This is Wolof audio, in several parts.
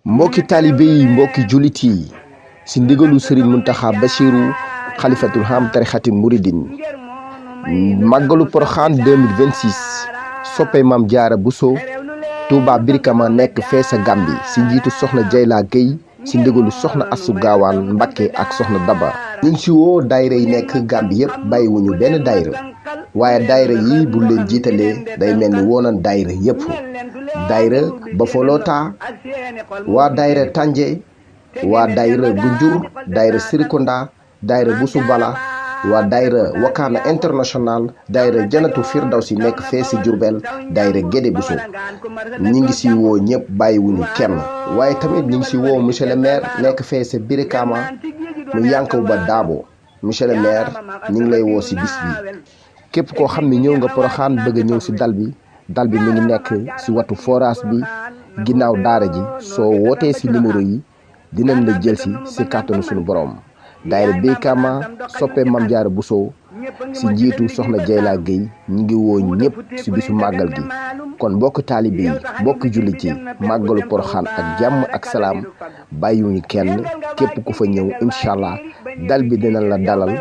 mbokki taalibe yi mbokki jullit yi si ndigalu Serigne Mountakha Bassirou xalifatul ham tarixati Mouridine màggalu Porokhane 2026 soppe Mame Diarra Bousso Touba Birkama nekk fee sa Gàmbi si njiitu soxna Dieyla Gueye si ndigalu soxna Astou Gawane Mbacké ak soxna Daba. ñu ngi si woo daayira yi nekk Gàmbi yëpp bàyyiwuñu benn daayira waaye daayira yi bu leen jiitalee day mel ni woonan daayira yëpp daayira Bafolota waa daayira Tànje waa daayira Gunjur daayira Sirikonda daayira Busubala waa daayira Wakana International daayira Janatu Firdawsi nekk fee si Jurbel daayira Gédé Bousso ñi ngi si woo ñëpp bàyyiwuñu kenn waaye tamit ñi ngi si woo monsieur le maire nekk fee sa Birkama mu Yankuba Dabo monsieur le maire ñi ngi lay woo si bis bi képp koo xam ne ñëw nga Porokhane bëgg a ñëw si dal bi mi ngi nekk si watu forage bi ginnaaw daara ji soo wootee si numéro yi dinañ la jël si kàttanu suñu borom daayira Birkama soppe Mame Diarra Bousso si njiitu soxna Dieyla Gueye ñi ngi woo ñëpp si bisu màggal gi kon mbokk taalibe yi mbokk jullit yi màggalu Porokhane ak jàmm ak salaam bàyyiwuñu kenn képp ku fa ñëw incha allah dal bi dina la dalal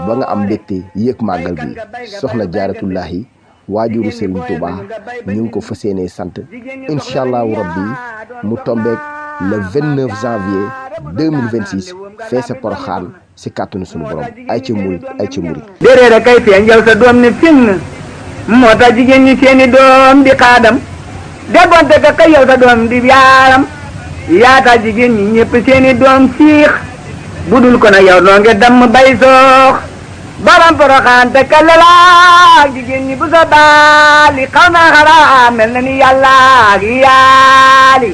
ba nga am mbégte yëg màggal gi soxna Jaaratullaahi waajuru Serigne Touba ñu ngi ko fas yéenee sant incha allahu rabbi mu tombeek le 29 janvier 2026 fee sa Porokhane si kàttanu sunu borom ay ca murit déedéet a kay feeñal sa doom ni finn moo tax jigéen ñi seeni doom di xaadam debonte ka kay yow sa doom di yaaram yaata jigéen ñi ñëpp seeni doom siix budul ko nag yow noo nge damm bay soox baram Porokhane te ka lalaak jigéen ñi bu sa baali xaw naa xaraa mel na ni yàlla ak yaali